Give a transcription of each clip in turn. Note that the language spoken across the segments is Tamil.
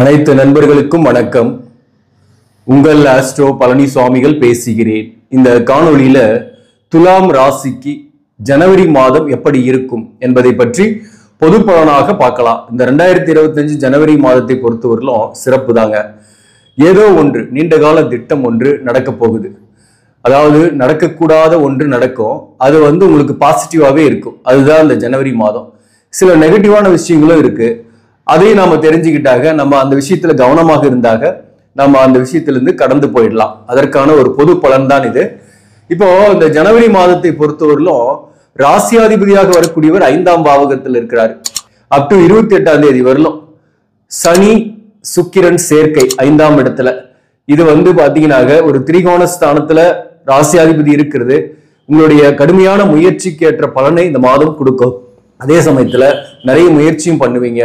அனைத்து நண்பர்களுக்கும் வணக்கம். உங்கள் ஆஸ்ட்ரோ பழனிசாமிகள் பேசுகிறேன். இந்த காணொளியில துலாம் ராசிக்கு ஜனவரி மாதம் எப்படி இருக்கும் என்பதை பற்றி பொது பலனாக பார்க்கலாம். இந்த 2025 ஜனவரி மாதத்தை பொறுத்தவரையிலும் சிறப்பு தாங்க. ஏதோ ஒன்று நீண்ட கால திட்டம் ஒன்று நடக்க போகுது. அதாவது நடக்கக்கூடாத ஒன்று நடக்கும். அது உங்களுக்கு பாசிட்டிவாவே இருக்கும். அதுதான் இந்த ஜனவரி மாதம். சில நெகட்டிவான விஷயங்களும் இருக்கு. அதையும் நாம தெரிஞ்சுக்கிட்டாக நம்ம அந்த விஷயத்துல கவனமாக இருந்தாக நம்ம அந்த விஷயத்திலிருந்து கடந்து போயிடலாம். அதற்கான ஒரு பொது பலன் தான் இது. இப்போ இந்த ஜனவரி மாதத்தை பொறுத்தவரையிலும் ராசியாதிபதியாக வரக்கூடியவர் 5ஆம் பாவகத்தில் இருக்கிறார். அப் டு 28ஆம் தேதி வரலும் சனி சுக்கிரன் சேர்க்கை 5ஆம் இடத்துல. இது பாத்தீங்கன்னாக ஒரு திரிகோண ஸ்தானத்துல ராசியாதிபதி இருக்கிறது. உங்களுடைய கடுமையான முயற்சிக்கு ஏற்ற பலனை இந்த மாதம் கொடுக்கும். அதே சமயத்துல நிறைய முயற்சியும் பண்ணுவீங்க.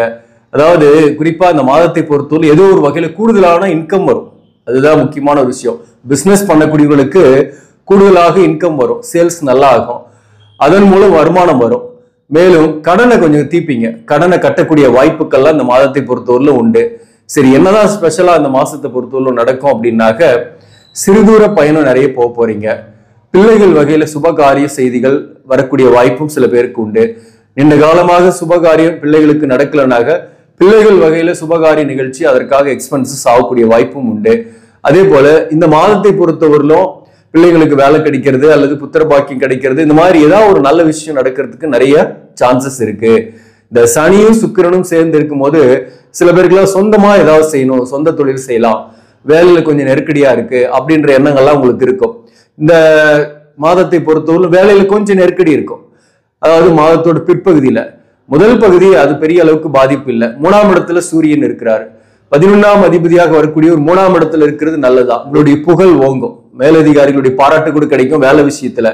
அதாவது குறிப்பா இந்த மாதத்தை பொறுத்தவரை ஏதோ ஒரு வகையில கூடுதலான இன்கம் வரும். அதுதான் முக்கியமான ஒரு விஷயம். பிசினஸ் பண்ணக்கூடியவர்களுக்கு கூடுதலாக இன்கம் வரும். சேல்ஸ் நல்லா ஆகும். அதன் மூலம் வருமானம் வரும். மேலும் கடனை கொஞ்சம் தீப்பீங்க. கடனை கட்டக்கூடிய வாய்ப்புகள்லாம் இந்த மாதத்தை பொறுத்தவரையிலும் உண்டு. சரி, என்னதான் ஸ்பெஷலா இந்த மாசத்தை பொறுத்தவரையிலும் நடக்கும் அப்படின்னாக்க சிறுதூர பயணம் நிறைய போக போறீங்க. பிள்ளைகள் வகையில சுபகாரிய செய்திகள் வரக்கூடிய வாய்ப்பும் சில பேருக்கு உண்டு. நீண்ட காலமாக சுபகாரியம் பிள்ளைகளுக்கு நடக்கலனாக பிள்ளைகள் வகையில சுபகாரிய நிகழ்ச்சி அதற்காக எக்ஸ்பென்சஸ் ஆகக்கூடிய வாய்ப்பும் உண்டு. அதே போல இந்த மாதத்தை பொறுத்தவரையிலும் பிள்ளைகளுக்கு வேலை கிடைக்கிறது அல்லது புத்திர பாக்கியம் கிடைக்கிறது, இந்த மாதிரி ஏதாவது ஒரு நல்ல விஷயம் நடக்கிறதுக்கு நிறைய சான்சஸ் இருக்கு. இந்த சனியும் சுக்கிரனும் சேர்ந்து இருக்கும் போது சில பேருக்குலாம் சொந்தமா ஏதாவது செய்யணும், சொந்த தொழில் செய்யலாம், வேலையில கொஞ்சம் நெருக்கடியா இருக்கு அப்படின்ற எண்ணங்கள்லாம் உங்களுக்கு இருக்கும். இந்த மாதத்தை பொறுத்தவரை வேலையில கொஞ்சம் நெருக்கடி இருக்கும். அதாவது மாதத்தோட பிற்பகுதியில முதல் பகுதி அது பெரிய அளவுக்கு பாதிப்பு இல்லை. 3ஆம் இடத்துல சூரியன் இருக்கிறாரு. 11ஆம் அதிபதியாக வரக்கூடிய ஒரு 3ஆம் இடத்துல இருக்கிறது நல்லதான். உங்களுடைய புகழ் ஓங்கும். மேலதிகாரிகளுடைய பாராட்டு கூட கிடைக்கும் வேலை விஷயத்துல.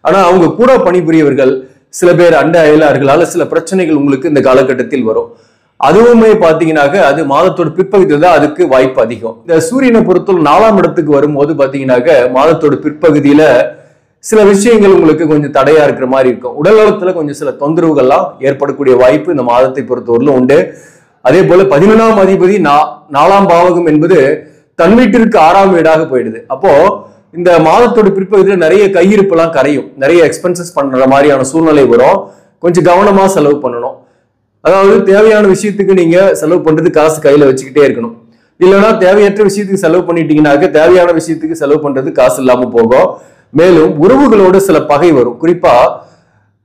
ஆனா அவங்க கூட பணிபுரியவர்கள் சில பேர் அண்ட அயலார்களால சில பிரச்சனைகள் உங்களுக்கு இந்த காலகட்டத்தில் வரும். அதுவுமே பாத்தீங்கன்னாக்க அது மாதத்தோட பிற்பகுதியில் தான் அதுக்கு வாய்ப்பு அதிகம். இந்த சூரியனை பொறுத்தவரை 4ஆம் இடத்துக்கு வரும்போது பாத்தீங்கன்னாக்க மாதத்தோட பிற்பகுதியில சில விஷயங்கள் உங்களுக்கு கொஞ்சம் தடையா இருக்கிற மாதிரி இருக்கும். உடல் நலத்துல கொஞ்சம் சில தொந்தரவுகள்லாம் ஏற்படக்கூடிய வாய்ப்பு இந்த மாதத்தை பொறுத்தவரையிலும் உண்டு. அதே போல 11ஆம் அதிபதி 4ஆம் பாவகம் என்பது தன் வீட்டிற்கு 6ஆம் வீடாக போயிடுது. அப்போ இந்த மாதத்தோட பிற்பகுதியில நிறைய கையிருப்பு எல்லாம் கரையும். நிறைய எக்ஸ்பென்சஸ் பண்ற மாதிரியான சூழ்நிலை வரும். கொஞ்சம் கவனமா செலவு பண்ணணும். அதாவது தேவையான விஷயத்துக்கு நீங்க செலவு பண்றது காசு கையில வச்சுக்கிட்டே இருக்கணும். இல்லைன்னா தேவையற்ற விஷயத்துக்கு செலவு பண்ணிட்டீங்கன்னாக்க தேவையான விஷயத்துக்கு செலவு பண்றது காசு இல்லாம போகும். மேலும் உறவுகளோடு சில பகை வரும். குறிப்பா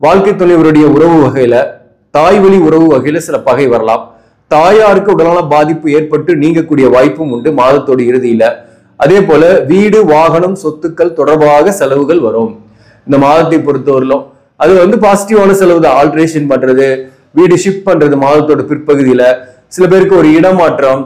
வாழ்க்கை துணைவருடைய உறவு வகையில தாய் வழி உறவு வகையில சில பகை வரலாம். தாயாருக்கு உடலான பாதிப்பு ஏற்பட்டு நீங்கக்கூடிய வாய்ப்பும் உண்டு மாதத்தோட இறுதியில. அதே போல வீடு வாகனம் சொத்துக்கள் தொடர்பாக செலவுகள் வரும் இந்த மாதத்தை பொறுத்தவரையிலும். அது பாசிட்டிவான செலவு தான். ஆல்ட்ரேஷன் பண்றது, வீடு ஷிஃப்ட் பண்றது மாதத்தோட பிற்பகுதியில. சில பேருக்கு ஒரு இடமாற்றம்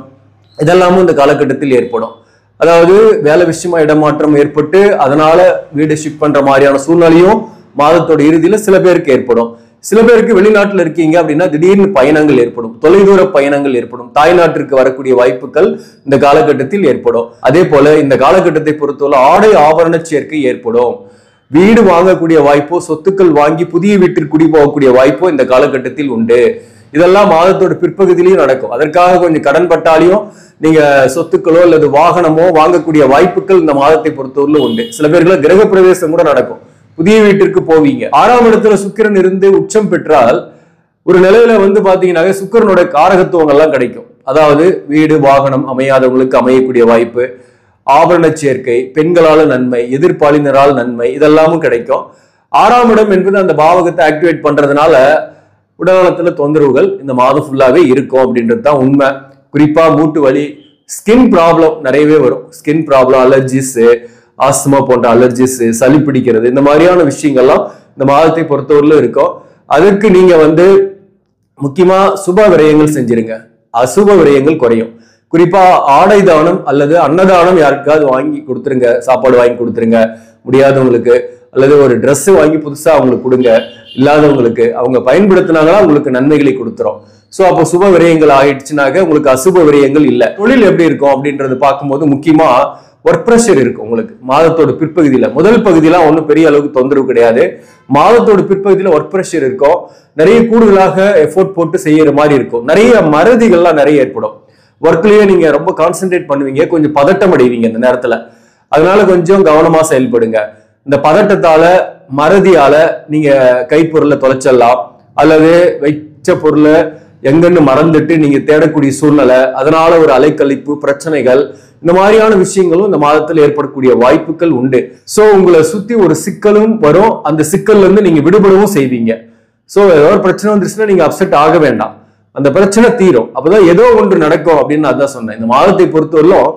இதெல்லாமும் இந்த காலகட்டத்தில் ஏற்படும். அதாவது வேலை விஷயமா இடமாற்றம் ஏற்பட்டு அதனால வீடு ஷிஃப்ட் பண்ற மாதிரியான சூழ்நிலையும் மாதத்தோட இறுதியில சில பேருக்கு ஏற்படும். சில பேருக்கு வெளிநாட்டுல இருக்கீங்க அப்படின்னா திடீர்னு பயணங்கள் ஏற்படும், தொலைதூர பயணங்கள் ஏற்படும், தாய்நாட்டிற்கு வரக்கூடிய வாய்ப்புகள் இந்த காலகட்டத்தில் ஏற்படும். அதே போல இந்த காலகட்டத்தை பொறுத்தவரை ஆடை ஆபரண சேர்க்கை ஏற்படும். வீடு வாங்கக்கூடிய வாய்ப்போ சொத்துக்கள் வாங்கி புதிய வீட்டிற்கு குடி போகக்கூடிய வாய்ப்போ இந்த காலகட்டத்தில் உண்டு. இதெல்லாம் மாதத்தோட பிற்பகுதியிலையும் நடக்கும். அதற்காக கொஞ்சம் கடன் பட்டாலையும் நீங்க சொத்துக்களோ அல்லது வாகனமோ வாங்கக்கூடிய வாய்ப்புகள் இந்த மாதத்தை பொறுத்தவரையிலும் உண்டு. சில பேருக்கு கிரக பிரவேசம் கூட நடக்கும். புதிய வீட்டிற்கு போவீங்க. 6ஆம் இடத்துல சுக்கிரன் இருந்து உச்சம் பெற்றால் ஒரு நிலையில பாத்தீங்கன்னா சுக்கிரனோட காரகத்துவங்கள்லாம் கிடைக்கும். அதாவது வீடு வாகனம் அமையாதவங்களுக்கு அமையக்கூடிய வாய்ப்பு, ஆபரண சேர்க்கை, பெண்களால நன்மை, எதிர்பாலினரால் நன்மை, இதெல்லாமும் கிடைக்கும். 6ஆம் இடம் என்பது அந்த பாவகத்தை ஆக்டிவேட் பண்றதுனால உடல்நலத்துல தொந்தரவுகள் இந்த மாதம் ஃபுல்லாவே இருக்கும் அப்படின்றது தான் உண்மை. குறிப்பா மூட்டு வலி, ஸ்கின் ப்ராப்ளம் நிறையவே வரும். ஸ்கின் ப்ராப்ளம், அலர்ஜிஸ், ஆஸ்துமா போன்ற அலர்ஜிஸ், சளி பிடிக்கிறது, இந்த மாதிரியான விஷயங்கள்லாம் இந்த மாதத்தை பொறுத்தவரையிலும் இருக்கும். அதற்கு நீங்க முக்கியமா சுப விரயங்கள் செஞ்சிருங்க. அசுப விரயங்கள் குறையும். குறிப்பா ஆடை தானம் அல்லது அன்னதானம் யாருக்காவது வாங்கி கொடுத்துருங்க. சாப்பாடு வாங்கி கொடுத்துருங்க முடியாதவங்களுக்கு, அல்லது ஒரு ட்ரெஸ் வாங்கி புதுசா அவங்களுக்கு கொடுங்க. இல்லாதவங்களுக்கு அவங்க பயன்படுத்தினாங்கன்னா உங்களுக்கு நன்மைகளை கொடுத்துரும். சோ அப்போ சுப விரயங்கள் ஆயிடுச்சுனாக்க உங்களுக்கு அசுப விரயங்கள் இல்லை. தொழில் எப்படி இருக்கும் அப்படின்றது பார்க்கும்போது முக்கியமா ஒர்க் ப்ரெஷர் இருக்கு உங்களுக்கு மாதத்தோட பிற்பகுதியில. முதல் பகுதியெல்லாம் ஒன்றும் பெரிய அளவுக்கு தொந்தரவு கிடையாது. மாதத்தோட பிற்பகுதியில ஒர்க் ப்ரெஷர் இருக்கும். நிறைய கூடுதலாக எஃபோர்ட் போட்டு செய்யற மாதிரி இருக்கும். நிறைய மறதிகள்லாம் நிறைய ஏற்படும். ஒர்க்லயே நீங்க ரொம்ப கான்சென்ட்ரேட் பண்ணுவீங்க, கொஞ்சம் பதட்டம் அடைவீங்க இந்த நேரத்துல. அதனால கொஞ்சம் கவனமா செயல்படுங்க. இந்த பதட்டத்தால மறதியால நீங்க கைப்பொருளை தொலைச்சிடலாம், அல்லது வைச்ச பொருளை எங்கன்னு மறந்துட்டு நீங்க தேடக்கூடிய சூழ்நிலை, அதனால ஒரு அலைக்கழிப்பு பிரச்சனைகள், இந்த மாதிரியான விஷயங்களும் இந்த மாதத்தில் ஏற்படக்கூடிய வாய்ப்புகள் உண்டு. சோ உங்களை சுத்தி ஒரு சிக்கலும் வரும், அந்த சிக்கல்ல இருந்து நீங்க விடுபடவும் செய்வீங்க. சோ ஏதோ ஒரு பிரச்சனை வந்துருச்சுன்னா நீங்க அப்செட் ஆக வேண்டாம், அந்த பிரச்சனை தீரும். அப்பதான் ஏதோ ஒன்று நடக்கும் அப்படின்னு அதான் சொன்னேன். இந்த மாதத்தை பொறுத்தவரையிலும்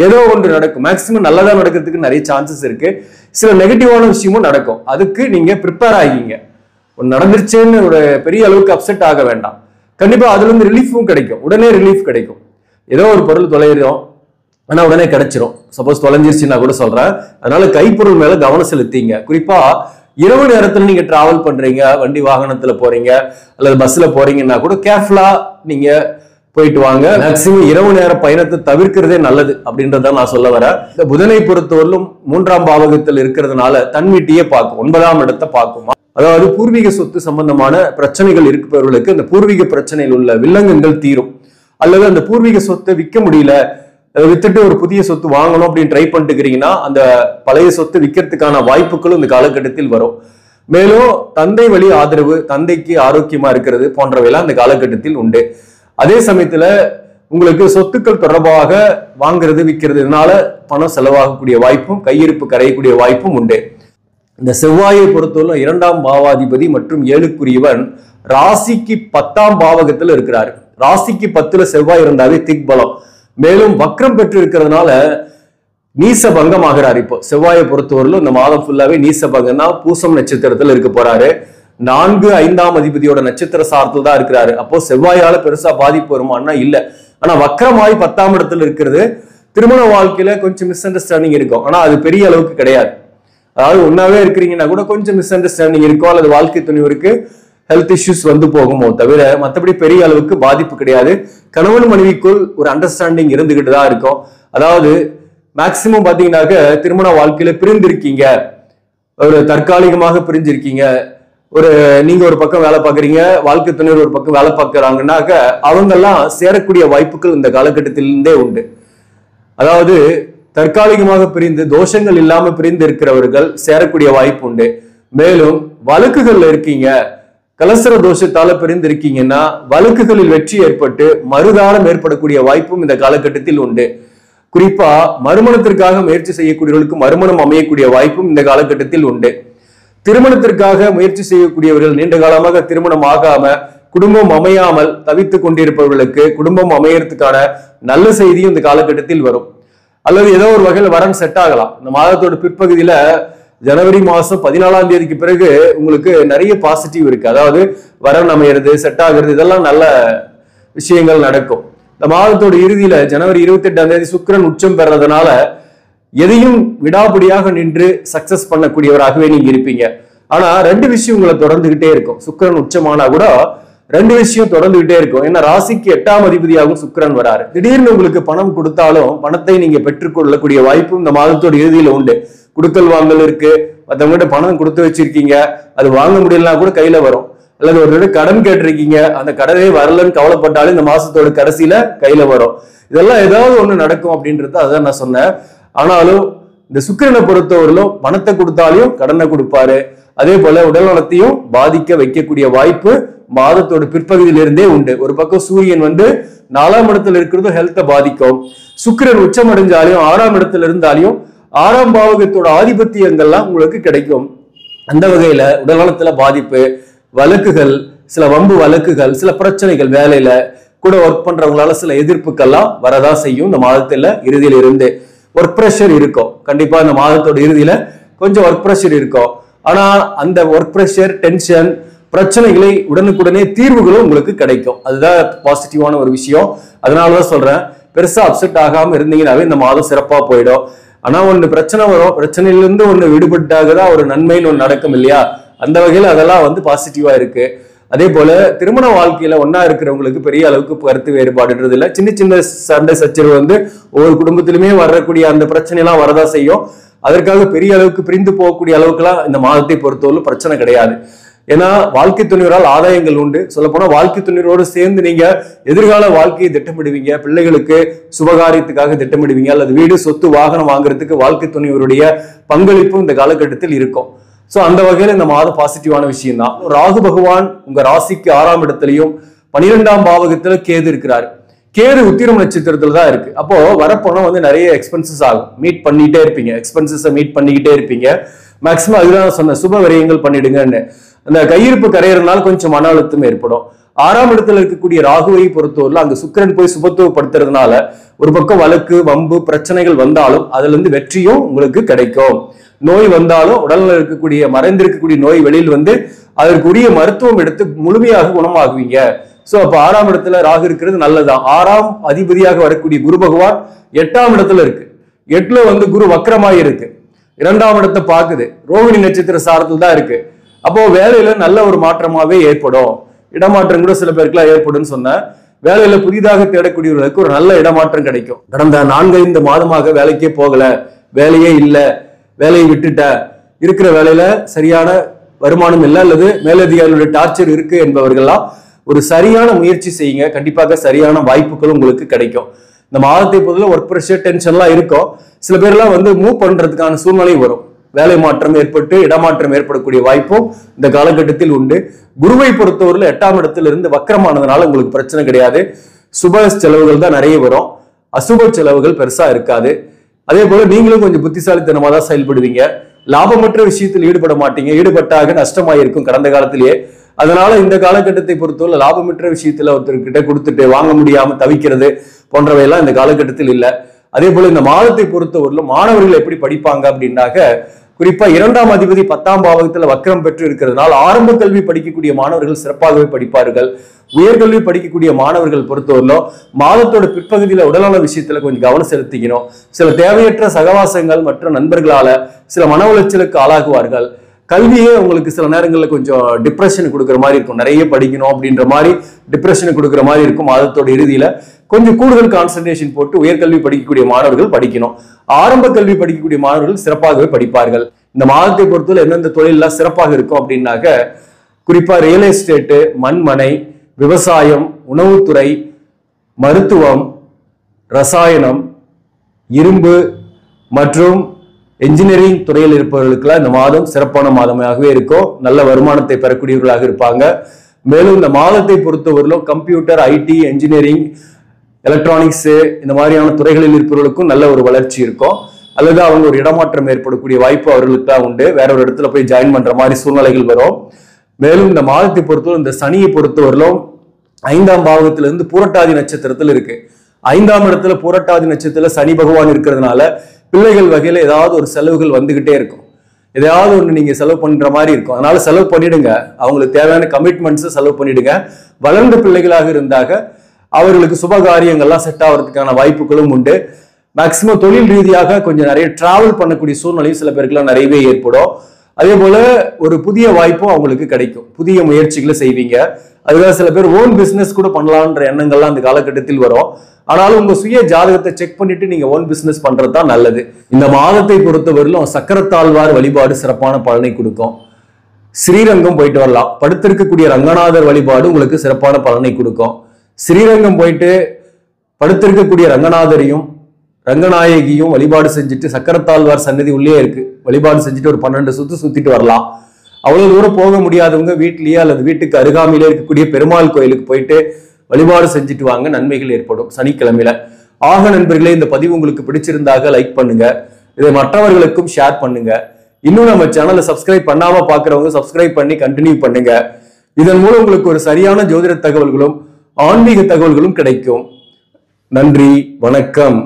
ஏதோ ஒன்று நடக்கும். மேக்சிமம் நல்லதா நடக்கிறதுக்கு நிறைய சான்சஸ் இருக்கு, சில நெகட்டிவான விஷயமும் நடக்கும். அதுக்கு நீங்க ப்ரிப்பேர் ஆகிங்க. ஒன்று நடந்துருச்சுன்னு ஒரு பெரிய அளவுக்கு அப்செட் ஆக வேண்டாம். கண்டிப்பா அதுல இருந்து ரிலீஃபும் கிடைக்கும், உடனே ரிலீஃப் கிடைக்கும். ஏதோ ஒரு பொருள் தொலைகிறோம், ஆனா உடனே கிடைச்சிரும். சப்போஸ் தொலைஞ்சிருச்சுன்னா கூட சொல்றேன். அதனால கைப்பொருள் மேல கவனம் செலுத்திங்க. குறிப்பா இரவு நேரத்துல நீங்க டிராவல் பண்றீங்க, வண்டி வாகனத்துல போறீங்க அல்லது பஸ்ல போறீங்கன்னா கூட கேர்ஃபுல்லா நீங்க போயிட்டு வாங்க. மேக்சிமம் இரவு நேர பயணத்தை தவிர்க்கிறதே நல்லது அப்படின்றத நான் சொல்ல வரேன். இந்த புதனை பொறுத்தவரையிலும் 3ஆம் பாவகத்தில் இருக்கிறதுனால தன் வீட்டையே பார்க்கும், 9ஆம் இடத்தை பார்க்குமா. அதாவது பூர்வீக சொத்து சம்பந்தமான பிரச்சனைகள் இருப்பவர்களுக்கு இந்த பூர்வீக பிரச்சனையில் உள்ள வில்லங்கங்கள் தீரும். அல்லது அந்த பூர்வீக சொத்தை விற்க முடியல, வித்துட்டு ஒரு புதிய சொத்து வாங்கணும் அப்படின்னு ட்ரை பண்ணிட்டு இருக்கிறீங்கன்னா அந்த பழைய சொத்து விற்கிறதுக்கான வாய்ப்புகளும் இந்த காலகட்டத்தில் வரும். மேலும் தந்தை வழி ஆதரவு, தந்தைக்கு ஆரோக்கியமா இருக்கிறது போன்றவையெல்லாம் இந்த காலகட்டத்தில் உண்டு. அதே சமயத்துல உங்களுக்கு சொத்துக்கள் தொடர்பாக வாங்குறது விற்கிறது, இதனால பணம் செலவாகக்கூடிய வாய்ப்பும் கையிருப்பு கரையக்கூடிய வாய்ப்பும் உண்டு. இந்த செவ்வாயை பொறுத்தவரை 2ஆம் பாவாதிபதி மற்றும் 7க்குரியவன் ராசிக்கு 10ஆம் பாவகத்துல இருக்கிறாரு. ராசிக்கு 10ல செவ்வாய் இருந்தாவே திக்பலம். மேலும் வக்ரம் பெற்று இருக்கிறதுனால நீச பங்கம் ஆகிறார். இப்போ செவ்வாயை பொறுத்தவரையிலும் இந்த மாதம் ஃபுல்லாவே நீச பங்கம் தான். பூசம் நட்சத்திரத்துல இருக்க போறாரு. 4, 5ஆம் அதிபதியோட நட்சத்திர சாரத்துல தான் இருக்கிறாரு. அப்போ செவ்வாயால பெருசா பாதிப்பு வருமானா இல்ல. ஆனா வக்ரமாய் 10ஆம் இடத்துல இருக்கிறது திருமண வாழ்க்கையில கொஞ்சம் மிஸ் அண்டர்ஸ்டாண்டிங் இருக்கும், ஆனா அது பெரிய அளவுக்கு கிடையாது. அதாவது ஒன்னாவே இருக்கிறீங்கன்னா கூட கொஞ்சம் மிஸ் அண்டர்ஸ்டாண்டிங் இருக்கும், அல்லது வாழ்க்கை துணிவருக்கு ஹெல்த் இஷ்யூஸ் வந்து போகுமோ தவிர மற்றபடி பெரிய அளவுக்கு பாதிப்பு கிடையாது. கணவன் மனைவிக்குள் ஒரு அண்டர்ஸ்டாண்டிங் இருந்துகிட்டு தான் இருக்கும். அதாவது மேக்சிமம் பாத்தீங்கன்னாக்க திருமண வாழ்க்கையில பிரிந்திருக்கீங்க, ஒரு தற்காலிகமாக பிரிஞ்சிருக்கீங்க, ஒரு நீங்க ஒரு பக்கம் வேலை பார்க்குறீங்க, வாழ்க்கை துணைவர் ஒரு பக்கம் வேலை பார்க்கறாங்கன்னாக்க அவங்க எல்லாம் சேரக்கூடிய வாய்ப்புகள் இந்த காலகட்டத்திலிருந்தே உண்டு. அதாவது தற்காலிகமாக பிரிந்து தோஷங்கள் இல்லாம பிரிந்து இருக்கிறவர்கள் சேரக்கூடிய வாய்ப்பு உண்டு. மேலும் வழக்குகள்ல இருக்கீங்க, கலசர தோஷத்தால பிரிந்து இருக்கீங்கன்னா வழக்குகளில் வெற்றி ஏற்பட்டு மறுதாரம் ஏற்படக்கூடிய வாய்ப்பும் இந்த காலகட்டத்தில் உண்டு. குறிப்பா மறுமணத்திற்காக முயற்சி செய்யக்கூடியவர்களுக்கு மறுமணம் அமையக்கூடிய வாய்ப்பும் இந்த காலகட்டத்தில் உண்டு. திருமணத்திற்காக முயற்சி செய்யக்கூடியவர்கள் நீண்ட காலமாக திருமணம் ஆகாம குடும்பம் அமையாமல் தவித்துக் கொண்டிருப்பவர்களுக்கு குடும்பம் அமையறதுக்கான நல்ல செய்தியும் இந்த காலகட்டத்தில் வரும். அல்லது ஏதோ ஒரு வகையில் வரன் செட் ஆகலாம். இந்த மாதத்தோட பிற்பகுதியில ஜனவரி மாசம் 14ஆம் தேதிக்கு பிறகு உங்களுக்கு நிறைய பாசிட்டிவ் இருக்கு. அதாவது வரன் அமையிறது, செட் ஆகுறது, இதெல்லாம் நல்ல விஷயங்கள் நடக்கும். இந்த மாதத்தோட இறுதியில ஜனவரி 28ஆம் தேதி சுக்கிரன் உச்சம் பெறதுனால எதையும் விடாபடியாக நின்று சக்சஸ் பண்ணக்கூடியவராகவே நீங்க இருப்பீங்க. ஆனா 2 விஷயம் உங்களை தொடர்ந்துகிட்டே இருக்கும். சுக்கிரன் உச்சமானா கூட 2 விஷயம் தொடர்ந்துகிட்டே இருக்கும். ஏன்னா ராசிக்கு 8ஆம் அதிபதியாகவும் சுக்கிரன் வராரு. திடீர்னு உங்களுக்கு பணம் கொடுத்தாலும் பணத்தை நீங்க பெற்றுக்கொள்ளக்கூடிய வாய்ப்பு இந்த மாதத்தோட இறுதியில உண்டு. குடுக்கல் வாங்கல் இருக்கு, மற்றவங்ககிட்ட பணம் கொடுத்து வச்சிருக்கீங்க, அது வாங்க முடியலன்னா கூட கையில வரும். அல்லது ஒரு கடன் கேட்டிருக்கீங்க, அந்த கடனே வரலன்னு கவலைப்பட்டாலும் இந்த மாசத்தோட கடைசியில கையில வரும். இதெல்லாம் ஏதாவது ஒண்ணு நடக்கும் அப்படின்றது அதான் நான் சொன்னேன். ஆனாலும் இந்த சுக்கிரனை பொறுத்தவரையிலும் பணத்தை கொடுத்தாலையும் கடனை கொடுப்பாரு. அதே போல உடல் நலத்தையும் பாதிக்க வைக்கக்கூடிய வாய்ப்பு மாதத்தோட பிற்பகுதியிலிருந்தே உண்டு. ஒரு பக்கம் சூரியன் 4ஆம் இடத்துல இருக்கிறதும் ஹெல்த்தை பாதிக்கும். சுக்கிரன் உச்சம் அடைஞ்சாலையும் 6ஆம் இடத்துல இருந்தாலையும் 6ஆம் பாவகத்தோட ஆதிபத்தியங்கள்லாம் உங்களுக்கு கிடைக்கும். அந்த வகையில உடல் நலத்துல பாதிப்பு, வழக்குகள், சில வம்பு வழக்குகள், சில பிரச்சனைகள், வேலையில கூட ஒர்க் பண்றவங்களால சில எதிர்ப்புகள்லாம் வரதான் செய்யும். இந்த மாதத்துல இறுதியில இருந்து ஒர்க் ப்ரெஷர் இருக்கும். கண்டிப்பா இந்த மாதத்தோட இறுதியில கொஞ்சம் ஒர்க் ப்ரெஷர் இருக்கும். ஆனா அந்த ஒர்க் ப்ரெஷர், டென்ஷன், பிரச்சனைகளை உடனுக்குடனே தீர்வுகளும் உங்களுக்கு கிடைக்கும். அதுதான் பாசிட்டிவான ஒரு விஷயம். அதனாலதான் சொல்றேன், பெருசா அப்செட் ஆகாம இருந்தீங்கன்னாவே இந்த மாதம் சிறப்பா போயிடும். ஆனா ஒண்ணு பிரச்சனை வரும், பிரச்சனையிலிருந்து ஒண்ணு விடுபட்டாகதான் ஒரு நன்மைன்னு ஒண்ணு நடக்கும் இல்லையா? அந்த வகையில அதெல்லாம் பாசிட்டிவா இருக்கு. அதே போல திருமண வாழ்க்கையில ஒன்னா இருக்கிறவங்களுக்கு பெரிய அளவுக்கு கருத்து வேறுபாடுன்றது இல்லை. சின்ன சின்ன சண்டை சச்சரவு ஒவ்வொரு குடும்பத்திலுமே வரக்கூடிய அந்த பிரச்சனை எல்லாம் வரதா செய்யும். அதற்காக பெரிய அளவுக்கு பிரிந்து போகக்கூடிய அளவுக்குலாம் இந்த மாதத்தை பொறுத்தவரை பிரச்சனை கிடையாது. ஏன்னா வாழ்க்கை துணைவரால் ஆதாயங்கள் உண்டு. சொல்ல போனா வாழ்க்கை துணைவரோடு சேர்ந்து நீங்க எதிர்கால வாழ்க்கையை திட்டமிடுவீங்க, பிள்ளைகளுக்கு சுபகாரியத்துக்காக திட்டமிடுவீங்க, அல்லது வீடு சொத்து வாகனம் வாங்குறதுக்கு வாழ்க்கை துணைவருடைய பங்களிப்பு இந்த காலகட்டத்தில் இருக்கும். சோ அந்த வகையில இந்த மாதம் பாசிட்டிவான விஷயம் தான். ராகு பகவான் உங்க ராசிக்கு 6ஆம் இடத்திலையும் 12ஆம் பாவகத்துல கேது இருக்கிறாரு. கேது உத்திரம் நட்சத்திரத்துல தான் இருக்கு. அப்போ வரப்போனா நிறைய எக்ஸ்பென்சஸ் ஆகும். மீட் பண்ணிட்டே இருப்பீங்க, எக்ஸ்பென்சஸ் மீட் பண்ணிக்கிட்டே இருப்பீங்க. மேக்சிமம் அதுதான் சொன்ன, சுப விரயங்கள் பண்ணிடுங்கன்னு. அந்த கையிருப்பு கரையிறதுனால கொஞ்சம் மன அழுத்தம் ஏற்படும். 6ஆம் இடத்துல இருக்கக்கூடிய ராகுவை பொறுத்தவரையில் அங்க சுக்கிரன் போய் சுபத்துவப்படுத்துறதுனால ஒரு பக்கம் வழக்கு வம்பு பிரச்சனைகள் வந்தாலும் அதுல இருந்து வெற்றியும் உங்களுக்கு கிடைக்கும். நோய் வந்தாலும் உடல்ல இருக்கக்கூடிய மறைந்திருக்கக்கூடிய நோய் வெளியில் வந்து அதற்குரிய மருத்துவம் எடுத்து முழுமையாக குணமாகுவீங்க. சோ அப்ப 6ஆம் இடத்துல ராகு இருக்கிறது நல்லதுதான். 6ஆம் அதிபதியாக வரக்கூடிய குரு பகவான் 8ஆம் இடத்துல இருக்கு. 8ல குரு வக்கரமாய் இருக்கு. 2ஆம் இடத்தை பாக்குது. ரோகிணி நட்சத்திர சாரத்தில் தான் இருக்கு. அப்போ வேலையில நல்ல ஒரு மாற்றமாவே ஏற்படும். இடமாற்றம் கூட சில பேருக்குலாம் ஏற்படும் சொன்ன, வேலையில புதிதாக தேடக்கூடியவர்களுக்கு ஒரு நல்ல இடமாற்றம் கிடைக்கும். கடந்த 4-5 மாதமாக வேலைக்கே போகல, வேலையே இல்ல, வேலையை விட்டுட்ட, இருக்கிற வேலையில சரியான வருமானம் இல்லை அல்லது மேலதிகாரிகளுடைய டார்ச்சர் இருக்கு என்பவர்கள்லாம் ஒரு சரியான முயற்சி செய்யுங்க. கண்டிப்பாக சரியான வாய்ப்புகளும் உங்களுக்கு கிடைக்கும். இந்த மாதத்தை பொதுல ஒர்க் ப்ரெஷர் டென்ஷன்லாம் இருக்கும். சில பேர்லாம் மூவ் பண்றதுக்கான சூழ்நிலை வரும். வேலை மாற்றம் ஏற்பட்டு இடமாற்றம் ஏற்படக்கூடிய வாய்ப்பும் இந்த காலகட்டத்தில் உண்டு. குருவை பொறுத்தவரையில் 8ஆம் இடத்துல இருந்து வக்கரமானதுனால உங்களுக்கு பிரச்சனை கிடையாது. சுப செலவுகள் தான் நிறைய வரும், அசுப செலவுகள் பெருசா இருக்காது. அதே போல நீங்களும் கொஞ்சம் புத்திசாலித்தனமா தான் செயல்படுவீங்க. லாபமற்ற விஷயத்தில் ஈடுபட மாட்டீங்க. ஈடுபட்டாக நஷ்டமாயிருக்கும் கடந்த காலத்திலேயே. அதனால இந்த காலகட்டத்தை பொறுத்தவரை லாபமற்ற விஷயத்துல ஒருத்தர்கிட்ட கொடுத்துட்டு வாங்க முடியாம தவிக்கிறது போன்றவையெல்லாம் இந்த காலகட்டத்தில் இல்லை. அதே போல இந்த மாதத்தை பொறுத்தவரையிலும் மாணவர்கள் எப்படி படிப்பாங்க அப்படின்னாக்க, குறிப்பா 2ஆம் அதிபதி 10ஆம் பாவகத்துல வக்கரம் பெற்று இருக்கிறதுனால ஆரம்ப கல்வி படிக்கக்கூடிய மாணவர்கள் சிறப்பாகவே படிப்பார்கள். உயர்கல்வி படிக்கக்கூடிய மாணவர்கள் பொறுத்தவரையிலும் மாதத்தோட பிற்பகுதியில உடல்நல விஷயத்துல கொஞ்சம் கவனம் செலுத்திக்கணும். சில தேவையற்ற சகவாசங்கள் மற்றும் நண்பர்களால சில மன உளைச்சலுக்கு ஆளாகுவார்கள். கல்வியே உங்களுக்கு சில நேரங்களில் கொஞ்சம் டிப்ரெஷன் கொடுக்குற மாதிரி இருக்கும். நிறைய படிக்கணும் அப்படின்ற மாதிரி டிப்ரெஷன் கொடுக்குற மாதிரி இருக்கும். மாதத்தோட இறுதியில கொஞ்சம் கூடுதல் கான்சன்ட்ரேஷன் போட்டு உயர்கல்வி படிக்கக்கூடிய மாணவர்கள் படிக்கணும். ஆரம்ப கல்வி படிக்கக்கூடிய மாணவர்கள் சிறப்பாகவே படிப்பார்கள். இந்த மாதத்தை பொறுத்தவரை எந்தெந்த தொழிலெல்லாம் சிறப்பாக இருக்கும் அப்படின்னாக்க, குறிப்பா ரியல் எஸ்டேட்டு, மண்மனை, விவசாயம், உணவுத்துறை, மருத்துவம், ரசாயனம், இரும்பு மற்றும் என்ஜினியரிங் துறையில் இருப்பவர்களுக்கெல்லாம் இந்த மாதம் சிறப்பான மாதமாகவே இருக்கும். நல்ல வருமானத்தை பெறக்கூடியவர்களாக இருப்பாங்க. மேலும் இந்த மாதத்தை பொறுத்தவரையிலும் கம்ப்யூட்டர், ஐடி, என்ஜினியரிங், எலக்ட்ரானிக்ஸ் இந்த மாதிரியான துறைகளில் இருப்பவர்களுக்கும் நல்ல ஒரு வளர்ச்சி இருக்கும். அல்லது அவங்க ஒரு இடமாற்றம் ஏற்படக்கூடிய வாய்ப்பு அவர்களுக்கு தான் உண்டு. வேற ஒரு இடத்துல போய் ஜாயின் பண்ற மாதிரி சூழ்நிலைகள் வரும். மேலும் இந்த மாதத்தை பொறுத்தவரை இந்த சனியை பொறுத்தவரையிலும் 5ஆம் பாவகத்திலிருந்து பூரட்டாதி நட்சத்திரத்தில் இருக்கு. 5ஆம் இடத்துல பூரட்டாதி நட்சத்திரத்துல சனி பகவான் இருக்கிறதுனால பிள்ளைகள் வகையில ஏதாவது ஒரு செலவுகள் வந்துகிட்டே இருக்கும். எதையாவது ஒண்ணு நீங்க செலவு பண்ற மாதிரி இருக்கும். அதனால செலவு பண்ணிடுங்க. அவங்களுக்கு தேவையான கமிட்மெண்ட்ஸ் செலவு பண்ணிடுங்க. வளர்ந்த பிள்ளைகளாக இருந்தாக அவர்களுக்கு சுபகாரியங்கள்லாம் செட் ஆகிறதுக்கான வாய்ப்புகளும் உண்டு. மேக்சிமம் தொழில் ரீதியாக கொஞ்சம் நிறைய டிராவல் பண்ணக்கூடிய சூழ்நிலையும் சில பேருக்குலாம் நிறையவே ஏற்படும். அதே போல ஒரு புதிய வாய்ப்பும் அவங்களுக்கு கிடைக்கும். புதிய முயற்சிகளை செய்வீங்க. அதுக்காக சில பேர் ஓன் பிசினஸ் கூட பண்ணலான்ற எண்ணங்கள்லாம் அந்த காலகட்டத்தில் வரும். ஆனாலும் உங்க சுய ஜாதகத்தை செக் பண்ணிட்டு நீங்க ஓன் பிசினஸ் பண்றது தான் நல்லது. இந்த மாதத்தை பொறுத்தவரையிலும் சக்கரத்தாழ்வார் வழிபாடு சிறப்பான பலனை கொடுக்கும். ஸ்ரீரங்கம் போயிட்டு வரலாம். படுத்திருக்கக்கூடிய ரங்கநாதர் வழிபாடு உங்களுக்கு சிறப்பான பலனை கொடுக்கும். ஸ்ரீரங்கம் போயிட்டு படுத்திருக்கக்கூடிய ரங்கநாதரையும் ரங்கநாயகியும் வழிபாடு செஞ்சுட்டு, சக்கரத்தாழ்வார் சன்னதி உள்ளே இருக்கு, வழிபாடு செஞ்சுட்டு ஒரு 12 சுத்து சுத்திட்டு வரலாம். அவ்வளவு தூரம் போக முடியாதவங்க வீட்டிலேயே அல்லது வீட்டுக்கு அருகாமையிலே இருக்கக்கூடிய பெருமாள் கோயிலுக்கு போயிட்டு வழிபாடு செஞ்சுட்டு வாங்க, நன்மைகள் ஏற்படும் சனிக்கிழமையில. ஆக நண்பர்களே, இந்த பதிவு உங்களுக்கு பிடிச்சிருந்தாக லைக் பண்ணுங்க. இதை மற்றவர்களுக்கும் ஷேர் பண்ணுங்க. இன்னும் நம்ம சேனலை சப்ஸ்கிரைப் பண்ணாம பாக்குறவங்க சப்ஸ்கிரைப் பண்ணி கண்டினியூ பண்ணுங்க. இதன் மூலம் உங்களுக்கு ஒரு சரியான ஜோதிட தகவல்களும் ஆன்மீக தகவல்களும் கிடைக்கும். நன்றி, வணக்கம்.